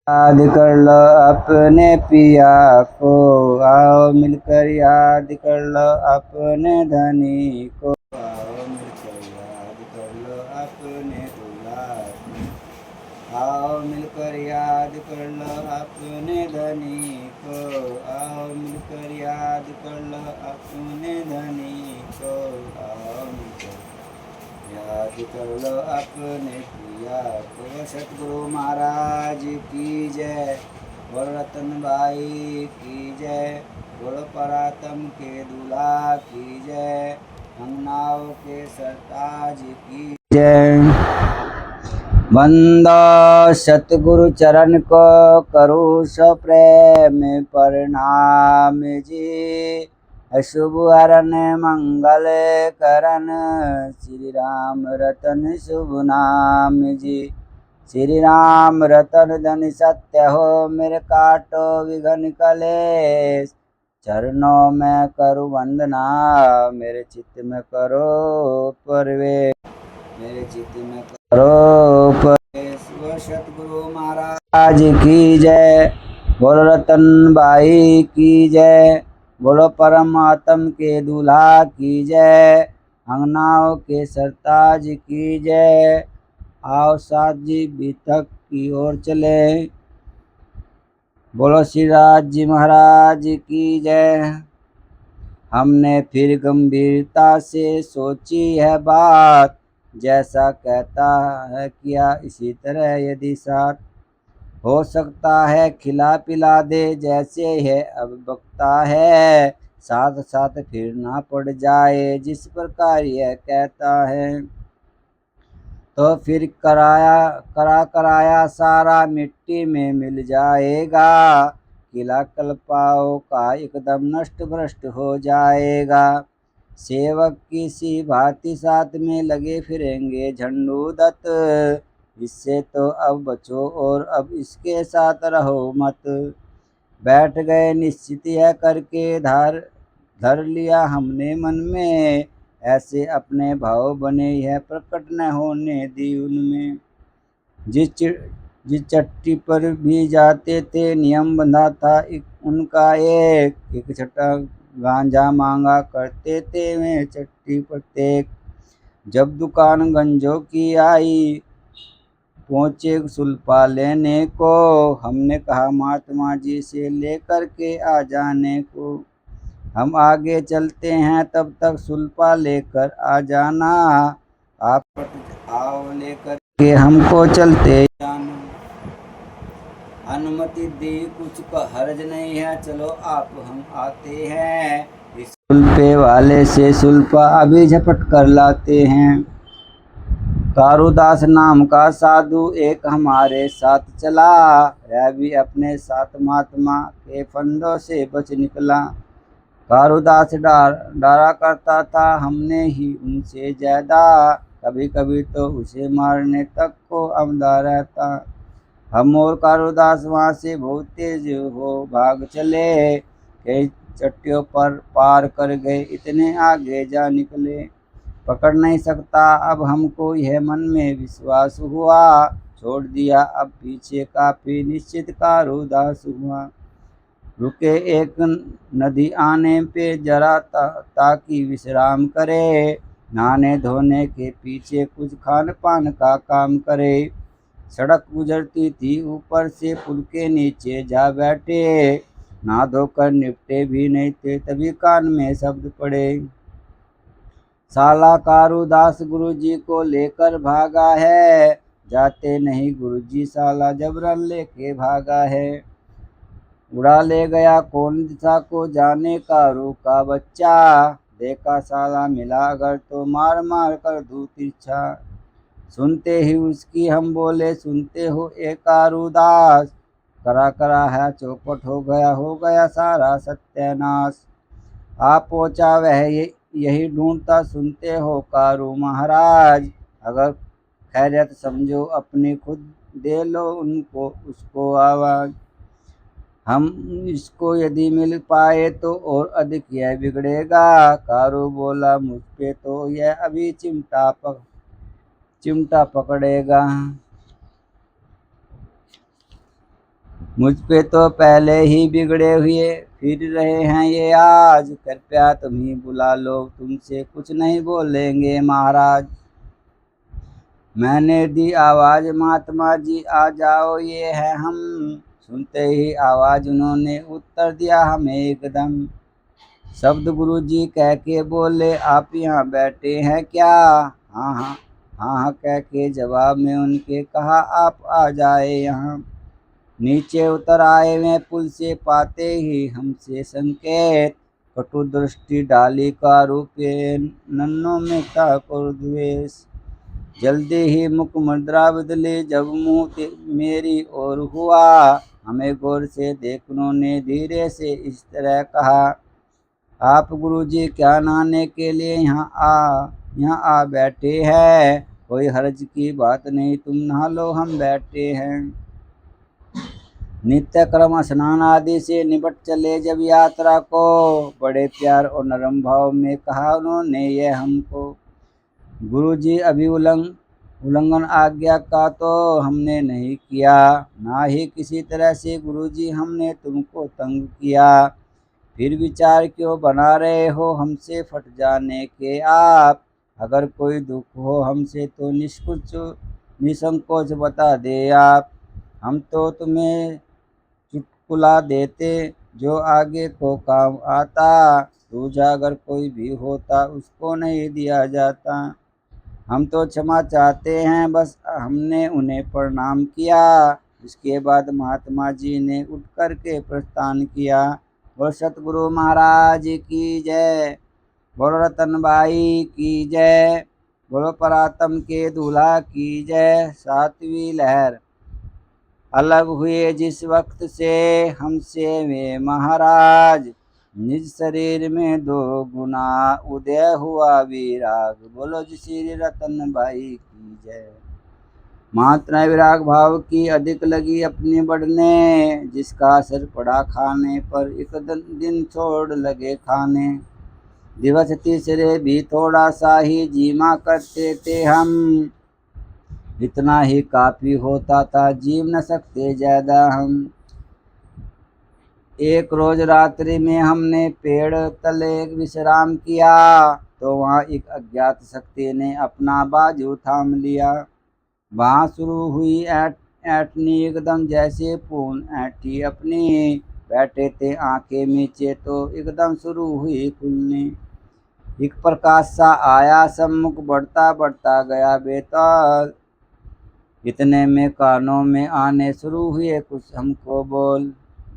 याद कर लो अपने पिया को, आओ मिलकर याद कर लो अपने धनी को, आओ मिलकर याद कर लो अपने दूल्हा को, आओ मिलकर याद कर लो अपने धनी को, आओ मिलकर याद कर लो अपने धनी को, आओ मिलकर याद कर लो अपने प्रिया को। सतगुरु महाराज की जय, बोल रतन भाई की जय, बोल परातम के दूल्हा की जय, अंगनाओं के सरताज की जय। बंदो सतगुरु चरण को करो सो प्रेम प्रणाम जी, शुभ हरण मंगल करण, श्री राम रतन शुभ नाम जी। श्री राम रतन धन सत्य हो, मेरे काटो विघन कलेश, चरणों में करो वंदना, मेरे चित्त में करो प्रवेश, मेरे चित्त में करो प्रवेश। वो सतगुरु महाराज की जय, बोलो रतन भाई की जय, बोलो परमात्म के दूल्हा की जय, अंगनाओं के सरताज की जय। आओ साथ जी बीतक की ओर चले, बोलो श्री राज जी महाराज की जय। हमने फिर गंभीरता से सोची है बात, जैसा कहता है किया इसी तरह यदि साथ हो सकता है खिला पिला दे, जैसे है अब बकता है, साथ साथ फिर ना पड़ जाए जिस प्रकार यह कहता है, तो फिर कराया सारा मिट्टी में मिल जाएगा, किला कल्पाओं का एकदम नष्ट भ्रष्ट हो जाएगा। सेवक की सी भांति साथ में लगे फिरेंगे झंडू दत्त, इससे तो अब बचो और अब इसके साथ रहो मत। बैठ गए निश्चित यह करके धर लिया हमने मन में, ऐसे अपने भाव बने यह प्रकट न होने दी उनमें। जिस चट्टी पर भी जाते थे नियम बंधा था उनका एक छटा गांजा मांगा करते थे वे चट्टी प्रत्येक। जब दुकान गंजों की आई पहुँचे सुल्फा लेने को, हमने कहा महात्मा जी से लेकर के आ जाने को, हम आगे चलते हैं तब तक सुल्फा लेकर आ जाना, आप आओ लेकर के हमको चलते जाना। अनुमति दी कुछ का हर्ज नहीं है, चलो आप हम आते हैं, इस सुल्फे वाले से सुल्फा अभी झपट कर लाते हैं। कारुदास नाम का साधु एक हमारे साथ चला, वह भी अपने साथ महात्मा के फंदों से बच निकला। कारुदास डरा करता था हमने ही उनसे ज्यादा, कभी कभी तो उसे मारने तक को आमदा रहता। हम और कारुदास वहाँ से बहुत तेज हो भाग चले, कई चट्टियों पर पार कर गए, इतने आगे जा निकले, पकड़ नहीं सकता अब हमको यह मन में विश्वास हुआ, छोड़ दिया अब पीछे काफी निश्चित कारुदास हुआ। रुके एक नदी आने पे जरा ताकि विश्राम करे, नहाने धोने के पीछे कुछ खान पान का काम करे। सड़क गुजरती थी ऊपर से, पुल के नीचे जा बैठे, नहा धोकर निपटे भी नहीं थे तभी कान में शब्द पड़े, साला कारुदास गुरुजी को लेकर भागा है, जाते नहीं गुरुजी साला जबरन लेके भागा है। उड़ा ले गया कौन दिशा को जाने कारू का बच्चा, देखा साला मिला अगर तो मार मार कर दूं तिरछा। सुनते ही उसकी हम बोले सुनते हो ए कारुदास, करा करा है चौपट हो गया सारा सत्यानाश। आप पहुँचा वह यही ढूंढता सुनते हो कारू महाराज, अगर खैरियत समझो अपनी खुद दे लो उनको उसको आवाज। हम इसको यदि मिल पाए तो और अधिक यह बिगड़ेगा, कारू बोला मुझ पे तो यह अभी चिमटा पकड़ेगा। मुझ पे तो पहले ही बिगड़े हुए फिर रहे हैं ये आज, कृपया तुम ही बुला लो, तुमसे कुछ नहीं बोलेंगे महाराज। मैंने दी आवाज, महात्मा जी आ जाओ ये है हम। सुनते ही आवाज उन्होंने उत्तर दिया हमें एकदम। शब्द गुरु जी कह के बोले, आप यहाँ बैठे हैं क्या? हाँ हाँ, हाँ हाँ कह के जवाब में उनके कहा, आप आ जाए यहाँ। नीचे उतर आए वे पुल से, पाते ही हमसे संकेत, कटु दृष्टि डाली का रूपे, नन्नों में था क्रोध द्वेष। जल्दी ही मुख मुद्रा बदली, जब मुंह मेरी ओर हुआ, हमें गौर से देख उन्होंने धीरे से इस तरह कहा, आप गुरुजी क्या नहाने के लिए यहाँ आ बैठे हैं? कोई हर्ज की बात नहीं, तुम नहा लो, हम बैठे हैं। नित्य क्रम स्नान आदि से निपट चले जब यात्रा को, बड़े प्यार और नरम भाव में कहा उन्होंने ये हमको, गुरुजी अभी उल्लंघन आज्ञा का तो हमने नहीं किया, ना ही किसी तरह से गुरुजी हमने तुमको तंग किया। फिर विचार क्यों बना रहे हो हमसे फट जाने के आप? अगर कोई दुख हो हमसे तो निसंकोच बता दे आप। हम तो तुम्हें चुटकुला देते जो आगे को काम आता, दूजा अगर कोई भी होता उसको नहीं दिया जाता। हम तो क्षमा चाहते हैं बस, हमने उन्हें प्रणाम किया। इसके बाद महात्मा जी ने उठ कर के प्रस्थान किया। बोलो सतगुरु महाराज की जय, बोलो रतनबाई की जय, बोलो परातम के दूल्हा की जय। सातवीं लहर। अलग हुए जिस वक्त से हमसे वे महाराज, निज शरीर में दो गुना उदय हुआ विराग। बोलो जी श्री रतन भाई की जय। मात्रा विराग भाव की अधिक लगी अपनी बढ़ने, जिसका असर पड़ा खाने पर एक दिन छोड़ लगे खाने। दिवस तीसरे भी थोड़ा सा ही जीमा करते थे हम, इतना ही काफी होता था, जीव न सकते ज्यादा हम। एक रोज रात्रि में हमने पेड़ तले विश्राम किया, तो वहाँ एक अज्ञात शक्ति ने अपना बाजू थाम लिया। वहाँ शुरू हुई ऐंठनी एकदम जैसे पूर्ण ऐंठी अपनी, बैठे थे आंखें नीचे तो एकदम शुरू हुई खुलनी। एक प्रकाश सा आया सम्मुख, बढ़ता बढ़ता गया बेताल, इतने में कानों में आने शुरू हुए कुछ हमको बोल,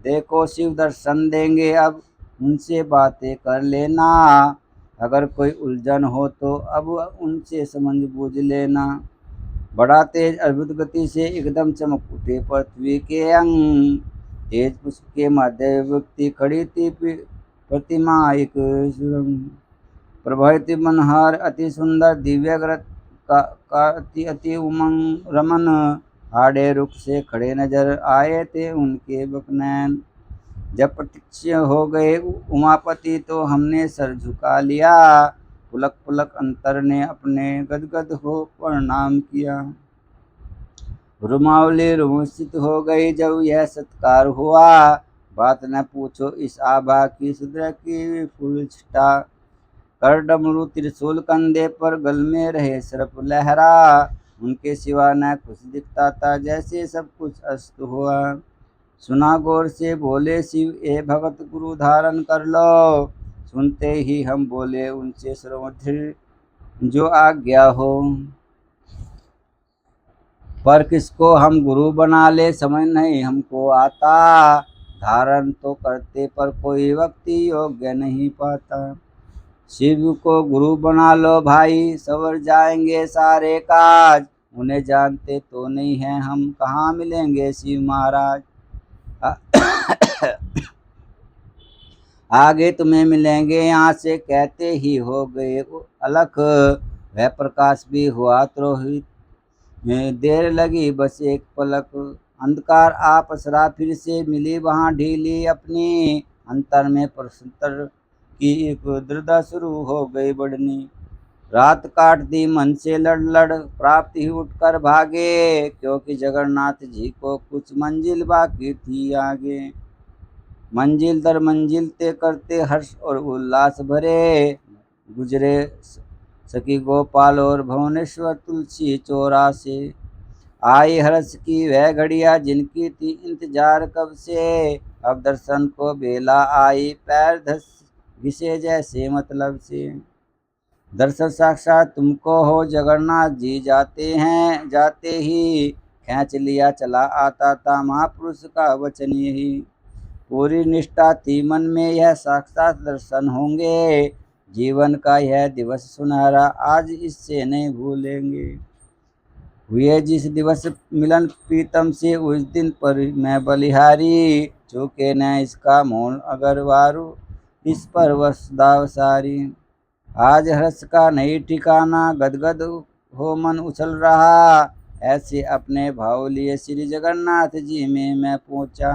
देखो शिव दर्शन देंगे अब, उनसे बातें कर लेना। अगर कोई उलझन हो तो अब उनसे समझ बूझ लेना। बड़ा तेज अद्भुत गति से एकदम चमक उठे पृथ्वी के अंग, तेज पुष्प के मध्य व्यक्ति खड़ी थी प्रतिमा एक सुरंग। प्रभाति मनहर अति सुंदर दिव्य का अति उमंग रमन, आड़े रुख से खड़े नजर आए थे उनके बकनैन। जब प्रत्यक्ष हो गए उमापति तो हमने सर झुका लिया, पुलक पुलक अंतर ने अपने गदगद हो प्रणाम किया। रुमावली रुमसित हो गई जब यह सत्कार हुआ, बात न पूछो इस आभा की सुद्र की विपुल छटा। कर डमरू त्रिशूल कंधे पर, गल में रहे सर्प लहरा, उनके सिवा न कुछ दिखता था जैसे सब कुछ अस्त हुआ। सुना गौर से बोले शिव, ए भगत गुरु धारण कर लो। सुनते ही हम बोले उनसे सर्वधि जो आज्ञा हो, पर किसको हम गुरु बना ले समझ नहीं हमको आता। धारण तो करते पर कोई व्यक्ति योग्य नहीं पाता। शिव को गुरु बना लो भाई, सवर जाएंगे सारे काज। उन्हें जानते तो नहीं हैं हम, कहाँ मिलेंगे शिव महाराज। आगे तुम्हें मिलेंगे यहाँ से, कहते ही हो गए अलख। वह प्रकाश भी हुआ त्रोहित, में देर लगी बस एक पलक। अंधकार आपसरा फिर से मिली वहाँ ढीली अपनी, अंतर में प्रसंतर की एक दृढ़ता शुरू हो गई बढ़नी। रात काट दी मन से लड़ लड़, प्राप्त ही उठकर भागे, क्योंकि जगन्नाथ जी को कुछ मंजिल बाकी थी आगे। मंजिल दर मंजिल तय करते हर्ष और उल्लास भरे, गुजरे सखी गोपाल और भुवनेश्वर तुलसी चौरा से। आई हर्ष की वह घड़िया जिनकी थी इंतजार कब से, अब दर्शन को बेला आई, पैर धस घिसे जैसे मतलब से। दर्शन साक्षात तुमको हो जगन्नाथ जी, जाते ही खींच लिया चला आता था महापुरुष का वचन यही। पूरी निष्ठा थी मन में यह साक्षात दर्शन होंगे, जीवन का यह दिवस सुनहरा आज इससे नहीं भूलेंगे। हुए जिस दिवस मिलन प्रीतम से उस दिन पर मैं बलिहारी, चूके न इसका मोल अगर वारू इस पर वसदावसारी। आज हर्ष का नहीं ठिकाना, गदगद हो मन उछल रहा, ऐसे अपने भाव लिए श्री जगन्नाथ जी में मैं पहुंचा।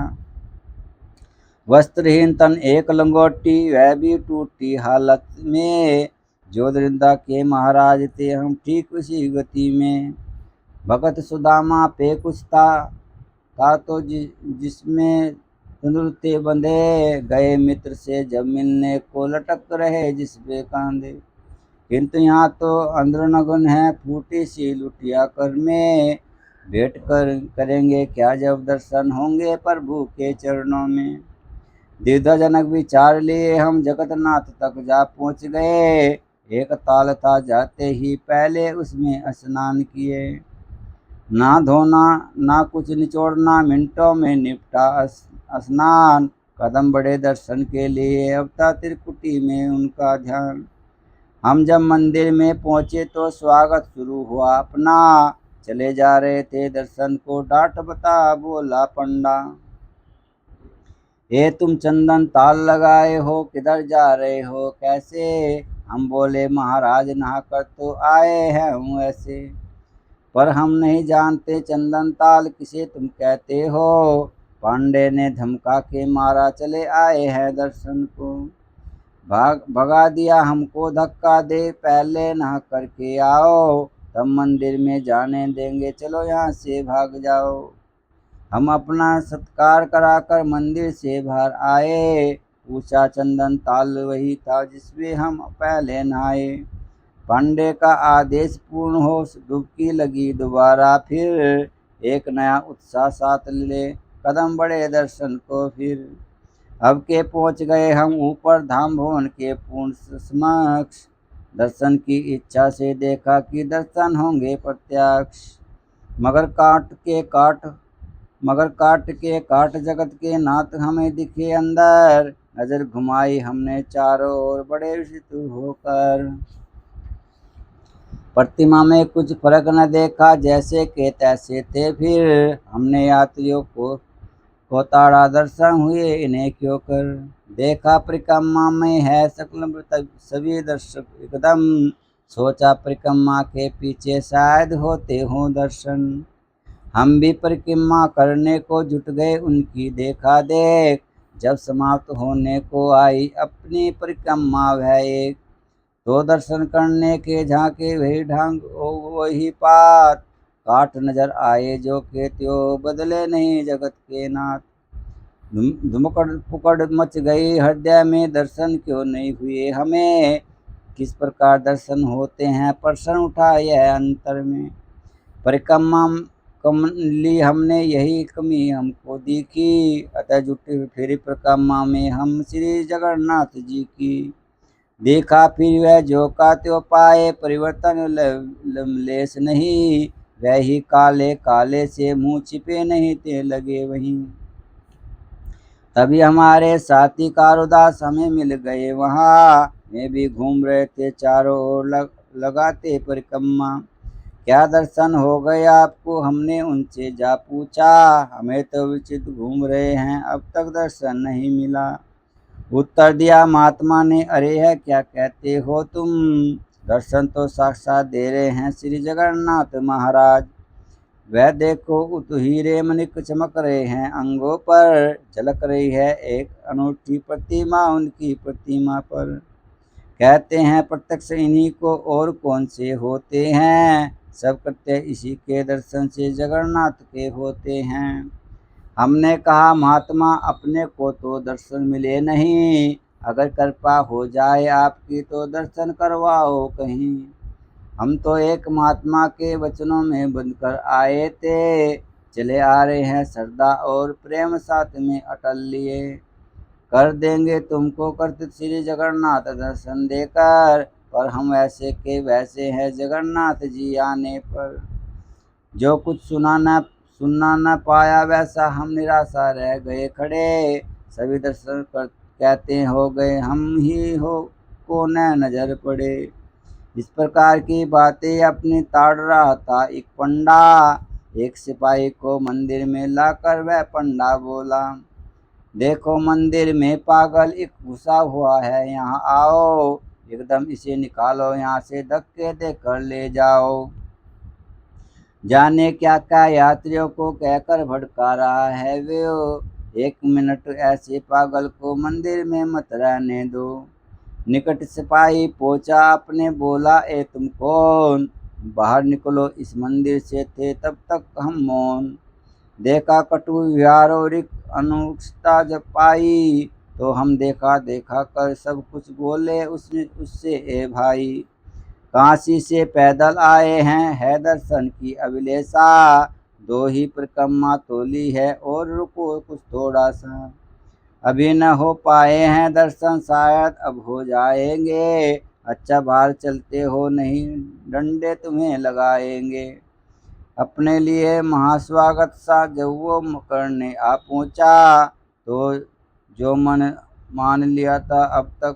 वस्त्रहीन तन एक लंगोटी, वह भी टूटी हालत में, जो दरिंदा के महाराज थे हम ठीक उसी गति में। भगत सुदामा पे कुछ था तो जिसमें तंदुरुस्ते बंधे, गए मित्र से जब मिलने को लटक रहे जिस पे कांधे। किंतु यहाँ तो अंदरनगन है फूटी सी लुटिया कर में, भेंट करेंगे क्या जब दर्शन होंगे प्रभु के चरणों में। दीर्घजनक विचार लिए हम जगन्नाथ तक जा पहुँच गए, एक ताल था जाते ही पहले उसमें स्नान किए। ना धोना ना कुछ निचोड़ना, मिनटों में निपटा स्नान, कदम बढ़े दर्शन के लिए अब था त्रिकुटी में उनका ध्यान। हम जब मंदिर में पहुँचे तो स्वागत शुरू हुआ अपना, चले जा रहे थे दर्शन को डांट बता बोला पंडा। ये तुम चंदन ताल लगाए हो किधर जा रहे हो कैसे, हम बोले महाराज नहाकर तो आए हैं हूँ ऐसे। पर हम नहीं जानते चंदन ताल किसे तुम कहते हो, पांडे ने धमका के मारा चले आए हैं दर्शन को। भगा दिया हमको धक्का दे, पहले नहा करके आओ, तब मंदिर में जाने देंगे, चलो यहाँ से भाग जाओ। हम अपना सत्कार कराकर मंदिर से बाहर आए, पूछा चंदन ताल वही था जिसमें हम पहले नहाए। पांडे का आदेश पूर्ण हो डुबकी लगी दोबारा फिर, एक नया उत्साह साथ ले कदम बढ़े दर्शन को फिर। अब के पहुँच गए हम ऊपर धाम भवन के पूर्ण समक्ष, दर्शन की इच्छा से देखा कि दर्शन होंगे प्रत्यक्ष। मगर काट जगत के नाथ हमें दिखे अंदर, नजर घुमाई हमने चारों ओर बड़े विचित्र होकर। प्रतिमा में कुछ फर्क न देखा, जैसे के तैसे थे फिर, हमने यात्रियों को ताड़ा दर्शन हुए इन्हें क्यों कर। देखा परिक्रमा में है सकल सभी दर्शक एकदम, सोचा परिक्रमा के पीछे शायद होते हों दर्शन। हम भी परिक्रमा करने को जुट गए उनकी देखा देख, जब समाप्त होने को आई अपनी परिक्रमा वह एक। तो दर्शन करने के झांके वही ढंग वही पात, काट नजर आए जो के त्यो बदले नहीं जगत के नाथ। धुमकड़ पुकड़ मच गई हृदय में, दर्शन क्यों नहीं हुए हमें, किस प्रकार दर्शन होते हैं प्रश्न उठा यह अंतर में। परिक्रमा कम ली हमने यही कमी हमको दिखी, अतः जुटे फिर परिक्रमा में हम श्री जगन्नाथ जी की। देखा फिर वह जो का त्यो पाए, परिवर्तन लेस नहीं, वह ही काले काले से मुंह छिपे नहीं ते लगे वहीं। तभी हमारे साथी कारुदास हमें मिल गए वहाँ, वे भी घूम रहे थे चारों ओर लगाते परिक्रमा। क्या दर्शन हो गए आपको, हमने उनसे जा पूछा, हमें तो विचित घूम रहे हैं अब तक दर्शन नहीं मिला। उत्तर दिया महात्मा ने, अरे है क्या कहते हो तुम, दर्शन तो साक्षात दे रहे हैं श्री जगन्नाथ महाराज। वह देखो उत हीरे मणिक चमक रहे हैं अंगों पर, झलक रही है एक अनूठी प्रतिमा उनकी प्रतिमा पर। कहते हैं प्रत्यक्ष इन्हीं को और कौन से होते हैं, सब कृत्य इसी के दर्शन से जगन्नाथ के होते हैं। हमने कहा महात्मा अपने को तो दर्शन मिले नहीं, अगर कृपा हो जाए आपकी तो दर्शन करवाओ कहीं। हम तो एक महात्मा के वचनों में बंधकर आए थे, चले आ रहे हैं श्रद्धा और प्रेम साथ में अटल लिए। कर देंगे तुमको कर्तित श्री जगन्नाथ दर्शन देकर, पर हम वैसे के वैसे हैं जगन्नाथ जी आने पर। जो कुछ सुनना न पाया वैसा हम निराशा रह गए खड़े, सभी दर्शन कर कहते हो गए हम ही हो को न नजर पड़े। इस प्रकार की बातें अपनी ताड़ रहा था एक पंडा, एक सिपाही को मंदिर में लाकर वह पंडा बोला, देखो मंदिर में पागल एक घुसा हुआ है, यहाँ आओ, एकदम इसे निकालो यहाँ से, धक्के देकर ले जाओ। जाने क्या क्या यात्रियों को कहकर भड़का रहा है वो, 1 मिनट ऐसे पागल को मंदिर में मत रहने दो। निकट सिपाही पहुंचा अपने बोला, ए तुम कौन, बाहर निकलो इस मंदिर से, थे तब तक हम मौन। देखा कटु व्यवहार और अनुष्ठा जब पाई, तो हम देखा देखा कर सब कुछ बोले उससे, ए भाई काशी से पैदल आए हैं, है दर्शन की अभिलेषा, 2 ही परिक्रमा तोली है और रुको कुछ थोड़ा सा, अभी न हो पाए हैं दर्शन शायद अब हो जाएंगे, अच्छा बाहर चलते हो नहीं डंडे तुम्हें लगाएंगे। अपने लिए महास्वागत सा जब वो करने आ पहुंचा, तो जो मन मान लिया था अब तक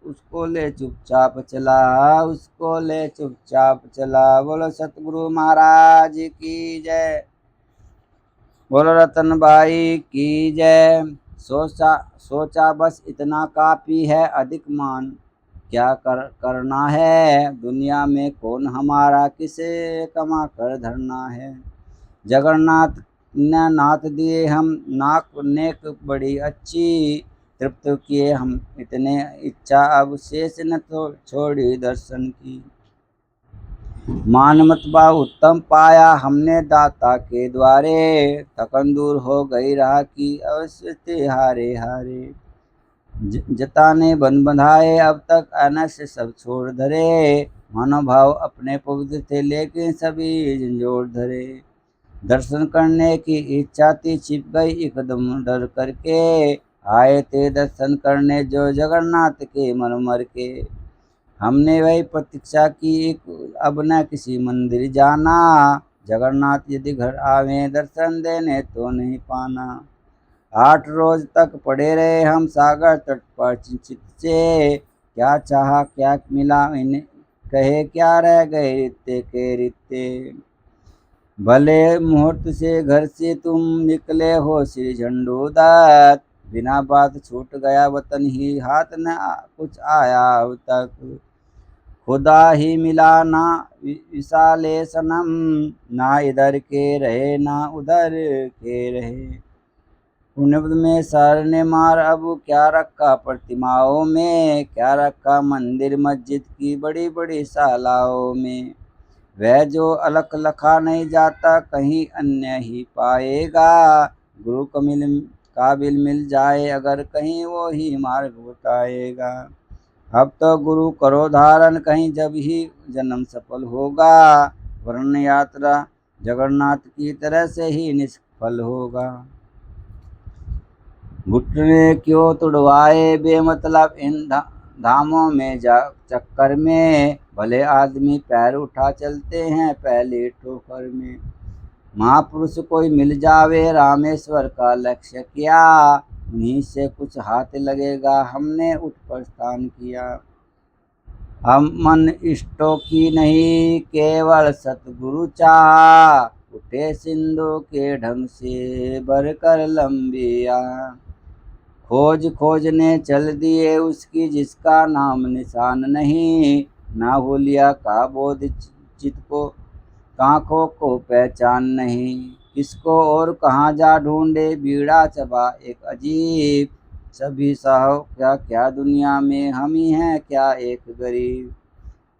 उसको ले चुपचाप चला, उसको ले चुपचाप चला। बोलो सतगुरु महाराज की जय, बोलो रतन भाई की जय। सोचा बस इतना काफी है, अधिक मान क्या करना है, दुनिया में कौन हमारा किसे कमा कर धरना है। जगन्नाथ ने नाथ दिए हम नाक नेक बड़ी अच्छी, तृप्त किए हम इतने इच्छा अब शेष न तो छोड़ी दर्शन की। मान मतबा उत्तम पाया हमने दाता के द्वारे, थकन दूर हो गई राह की अवश्य थे हारे हारे। जताने बन बंधाए अब तक अनस सब छोड़ धरे, मनोभाव अपने पवित्र थे लेकिन सभी झंझोड़ धरे। दर्शन करने की इच्छा थी छिप गई एकदम डर करके, आए थे दर्शन करने जो जगन्नाथ के मन मर के। हमने वही प्रतीक्षा की अब न किसी मंदिर जाना, जगन्नाथ यदि घर आवे दर्शन देने तो नहीं पाना। 8 रोज तक पड़े रहे हम सागर तट पर चिंतित से, क्या चाहा क्या मिला इन्हें कहे क्या रह गए रित्ते के रित्ते। भले मुहूर्त से घर से तुम निकले हो श्री झंडूदात, बिना बात छूट गया वतन ही हाथ न कुछ आया अब तक। खुदा ही मिला ना विशाले सनम, ना इधर के रहे ना उधर के रहे। पुण्य में सर ने मार अब क्या रखा प्रतिमाओं में, क्या रखा मंदिर मस्जिद की बड़ी बड़ी शालाओं में। वह जो अलख लखा नहीं जाता कहीं अन्य ही पाएगा, गुरु काबिल मिल जाए अगर कहीं वो ही मार्ग बताएगा। अब तो गुरु करो धारण कहीं जब ही जन्म सफल होगा, वर्ण यात्रा जगन्नाथ की तरह से ही निष्फल होगा। घुटने क्यों तुड़वाए बेमतलब इन धामों में जा चक्कर में, भले आदमी पैर उठा चलते हैं पहले ठोकर में। महापुरुष कोई मिल जावे रामेश्वर का लक्ष्य किया, उन्हीं से कुछ हाथ लगेगा हमने उठ प्रस्थान किया। हम मन इष्टों की नहीं केवल सतगुरु चाहा, उठे सिंधु के ढंग से भरकर लंबिया। खोजने चल दिए उसकी जिसका नाम निशान नहीं, ना भूलिया का बोध चित को आँखों को पहचान नहीं। किसको और कहाँ जा ढूंढे बीड़ा चबा एक अजीब, सभी साहो क्या क्या दुनिया में हम ही हैं क्या एक गरीब।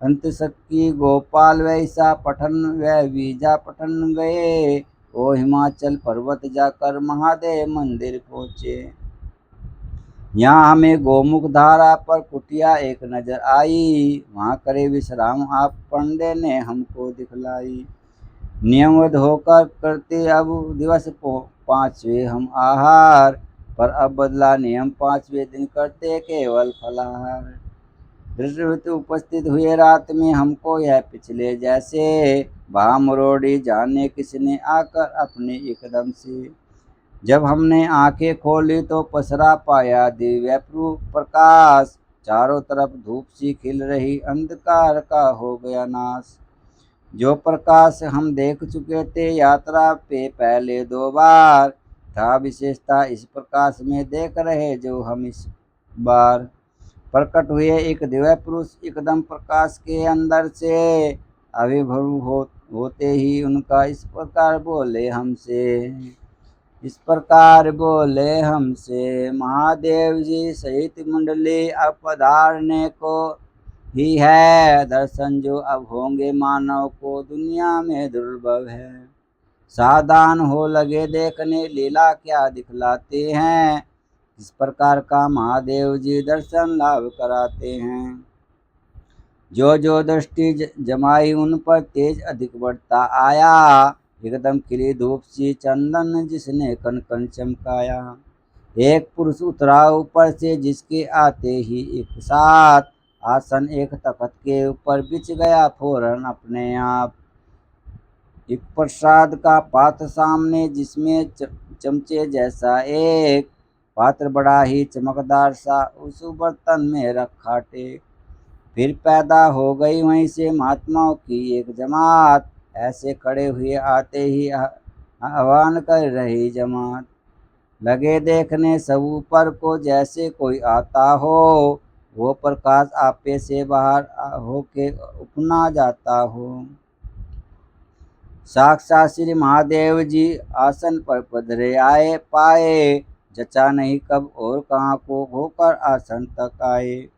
अंत सक्की गोपाल वैसा पठन वह वीजा पठन गए। ओ हिमाचल पर्वत जाकर महादेव मंदिर पहुँचे। यहाँ हमें गोमुख धारा पर कुटिया एक नजर आई। वहाँ करे विश्राम आप पंडे ने हमको दिखलाई। नियमबद्ध होकर करते अब दिवस पांचवे हम आहार। पर अब बदला नियम पांचवें दिन करते केवल फलाहार। धृतराष्ट्र उपस्थित हुए रात में हमको यह पिछले जैसे। वहाँ मरोड़ी जाने किसने आकर अपने एकदम से। जब हमने आंखें खोली तो पसरा पाया दिव्य प्रकाश। चारों तरफ धूप सी खिल रही अंधकार का हो गया नाश। जो प्रकाश हम देख चुके थे यात्रा पे पहले 2 बार। था विशेषता इस प्रकाश में देख रहे जो हम इस बार। प्रकट हुए एक दिव्य पुरुष एकदम प्रकाश के अंदर से। होते ही उनका इस प्रकार बोले हमसे। महादेव जी सहित मंडली अब पधारने को ही है। दर्शन जो अब होंगे मानव को दुनिया में दुर्लभ है। सावधान हो लगे देखने लीला क्या दिखलाते हैं। इस प्रकार का महादेव जी दर्शन लाभ कराते हैं। जो जो दृष्टि जमाई उन पर तेज अधिक बढ़ता आया। एकदम खिली धूप सी चंदन जिसने कन कन चमकाया। एक पुरुष उतरा ऊपर से जिसके आते ही एक साथ। आसन एक तख्त के ऊपर बिछ गया फौरन अपने आप। एक प्रसाद का पात्र सामने जिसमें चमचे जैसा एक पात्र बड़ा ही चमकदार सा उस बर्तन में रखा टेक। फिर पैदा हो गई वहीं से महात्माओं की एक जमात। ऐसे खड़े हुए आते ही आह्वान कर रही जमात। लगे देखने सब ऊपर को जैसे कोई आता हो। वो प्रकाश आपे से बाहर होके उपना जाता हो। साक्षात श्री महादेव जी आसन पर पधरे आए पाए। जचा नहीं कब और कहाँ को होकर आसन तक आए।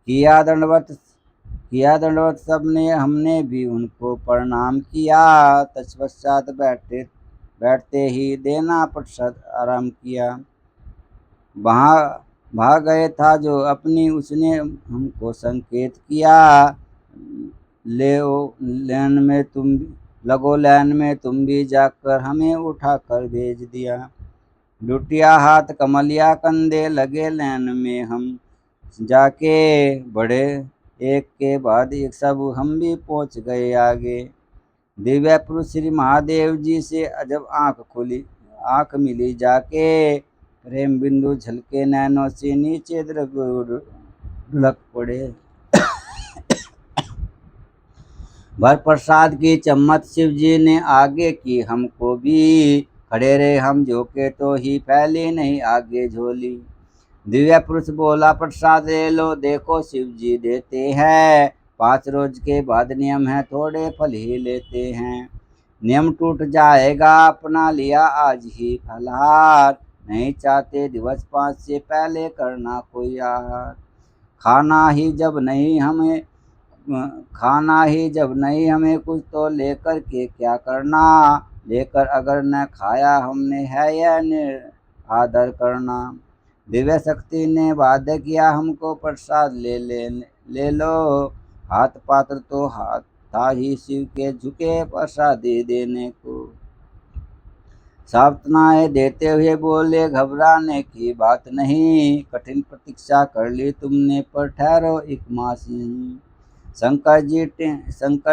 किया दंडवत सबने हमने भी उनको प्रणाम किया। तत्पश्चात बैठते ही देना प्रसाद आराम किया। वहाँ भाग गए था जो अपनी उसने हमको संकेत किया। लगो लैन में तुम भी जाकर हमें उठा कर भेज दिया। लुटिया हाथ कमलिया कंधे लगे लैन में हम जाके बड़े। एक के बाद एक सब हम भी पहुंच गए आगे। दिव्य पुरुष श्री महादेव जी से जब आंख मिली जाके। प्रेम बिंदु झलके नैनों से नीचे ढुलक पड़े। भर प्रसाद की चम्मच शिव जी ने आगे की हमको भी। खड़े रहे हम झोंके तो ही फैली नहीं आगे झोली। दिव्य पुरुष बोला प्रसाद ले लो देखो शिव जी देते हैं। 5 रोज के बाद नियम है थोड़े फल ही लेते हैं। नियम टूट जाएगा अपना लिया आज ही फलहार। नहीं चाहते दिवस 5 से पहले करना कोई आहार। खाना ही जब नहीं हमें कुछ तो लेकर के क्या करना। लेकर अगर न खाया हमने है यह आदर करना। दिव्य शक्ति ने वादे किया हमको प्रसाद ले लो। हाथ पात्र तो हाथ था ही शिव के झुके प्रसादी देने को। सावधानाएं देते हुए बोले घबराने की बात नहीं। कठिन प्रतीक्षा कर ली तुमने पर ठहरो एक मास यहीं। शंकर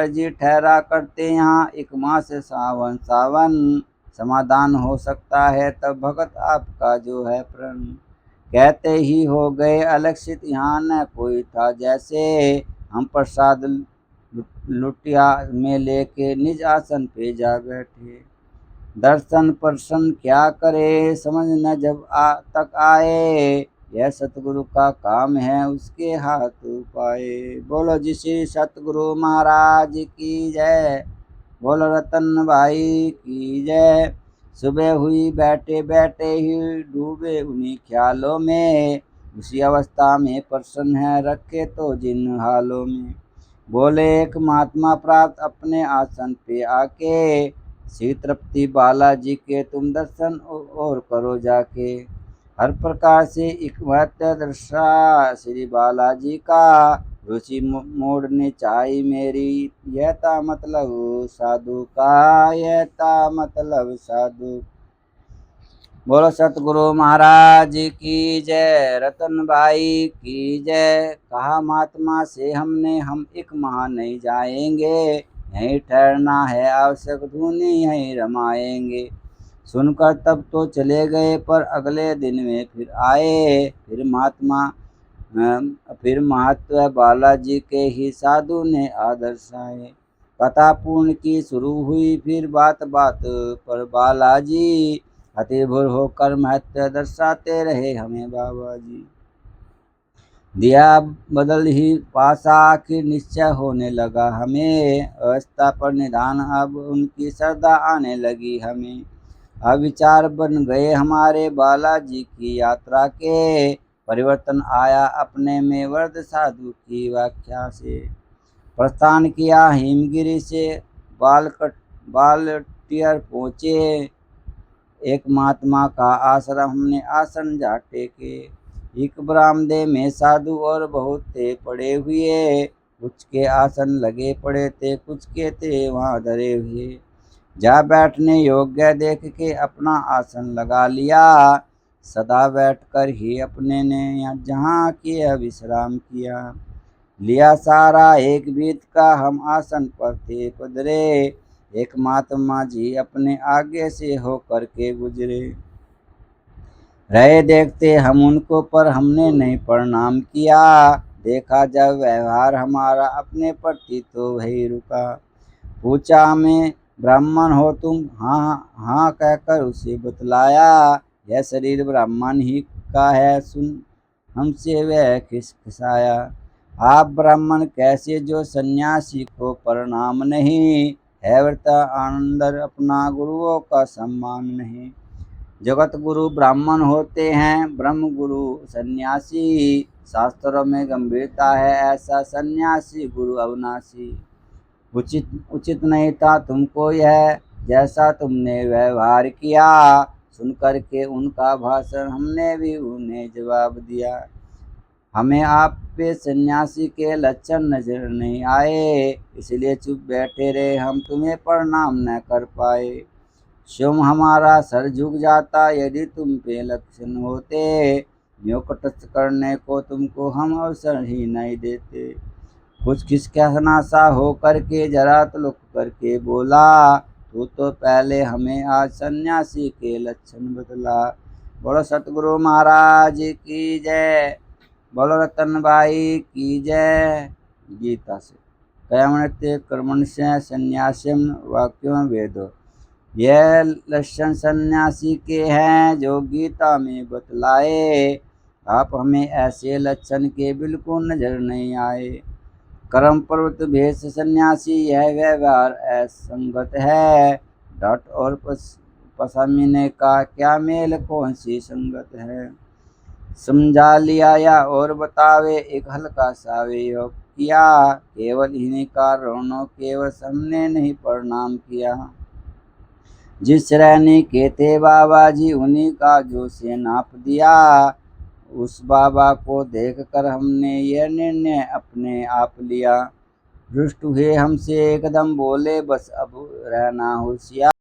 जी ठहरा करते यहाँ एक मास सावन। समाधान हो सकता है तब भगत आपका जो है प्रण। कहते ही हो गए अलक्षित यहाँ न कोई था जैसे। हम प्रसाद लुटिया में लेके निज आसन पे जा बैठे। दर्शन प्रसन्न क्या करे समझ न जब तक आए। यह सतगुरु का काम है उसके हाथ पाए। बोलो जी श्री सतगुरु महाराज की जय। बोलो रतन भाई की जय। सुबह हुई बैठे बैठे ही डूबे उन्हीं ख्यालों में, उसी अवस्था में प्रसन्न है रखे तो जिन हालों में। बोले एक महात्मा प्राप्त अपने आसन पे आके, श्री तृप्ति बालाजी के तुम दर्शन और करो जाके। हर प्रकार से एक महत्व दर्शा श्री बालाजी का, रुचि मोड़ने चाहिए मेरी, यह था मतलब साधु का, यह था मतलब साधु। बोलो सतगुरु महाराज की जय, रतन भाई की जय। कहा महात्मा से हमने, हम एक माह नहीं जाएंगे, यहीं ठहरना है आवश्यक, धुनी यहीं रमाएंगे। सुनकर तब तो चले गए, पर अगले दिन में फिर आए। फिर महात्मा बालाजी के ही साधु ने आदर्शाए। कथा पूर्ण की शुरू हुई फिर बात बात पर बालाजी, अतिभुर होकर महत्व दर्शाते रहे हमें बाबा जी। दिया बदल ही पासा आखिर निश्चय होने लगा हमें, अवस्था पर निदान अब उनकी श्रद्धा आने लगी हमें। अब विचार बन गए हमारे बालाजी की यात्रा के, परिवर्तन आया अपने में वर्द साधु की व्याख्या से। प्रस्थान किया हिमगिरी से, बालटियर पहुँचे, एक महात्मा का आश्रम हमने आसन जा टेके। एक बरामदे में साधु और बहुत थे पड़े हुए, कुछ के आसन लगे पड़े थे, कुछ के थे वहाँ धरे हुए। जा बैठने योग्य देख के अपना आसन लगा लिया, सदा बैठकर ही अपने ने जहाँ किया विश्राम किया। लिया सारा एक बीत का, हम आसन पर थे पधरे, एक महात्मा जी अपने आगे से होकर के गुजरे। रहे देखते हम उनको, पर हमने नहीं प्रणाम किया, देखा जब व्यवहार हमारा अपने प्रति तो वही रुका। पूछा हमें ब्राह्मण हो तुम, हाँ हाँ कहकर उसे बतलाया, यह शरीर ब्राह्मण ही का है, सुन हमसे वह खिसखिसाया। आप ब्राह्मण कैसे जो सन्यासी को प्रणाम नहीं, है व्रत आनंद अपना गुरुओं का सम्मान नहीं। जगत गुरु ब्राह्मण होते हैं, ब्रह्म गुरु सन्यासी, शास्त्रों में गंभीरता है ऐसा सन्यासी गुरु अविनाशी। उचित नहीं था तुमको यह, जैसा तुमने व्यवहार किया, सुन करके उनका भाषण हमने भी उन्हें जवाब दिया। हमें आप पे सन्यासी के लक्षण नजर नहीं आए, इसलिए चुप बैठे रहे, हम तुम्हें प्रणाम न कर पाए। स्वयं हमारा सर झुक जाता यदि तुम पे लक्षण होते, यूँ कटस्थ करने को तुमको हम अवसर ही नहीं देते। कुछ खिसखिसाना सा हो करके जरा तलुक करके बोला, तू तो पहले हमें आज सन्यासी के लक्षण बतला। बोलो सतगुरु महाराज की जय, बोलो रतन भाई की जय। गीता से कर्मण्य कर्मण्य संन्यासम वाक्यों वेदो, यह लक्षण सन्यासी के हैं जो गीता में बतलाए। आप हमें ऐसे लक्षण के बिल्कुल नजर नहीं आए। कर्म प्रवृत्त भेष सन्यासी यह व्यवहार असंगत है, डट और पसामीने का क्या मेल, कौन सी संगत है। समझा लिया या और बतावे एक हल्का सा योग किया, केवल इन्हीं कारणों केवल हमने नहीं प्रणाम किया। जिस श्रेणी के थे बाबा जी उन्हीं का जो से नाप दिया, उस बाबा को देखकर हमने यह निर्णय अपने आप लिया। रुष्ट हुए हमसे एकदम बोले, बस अब रहना होशियार।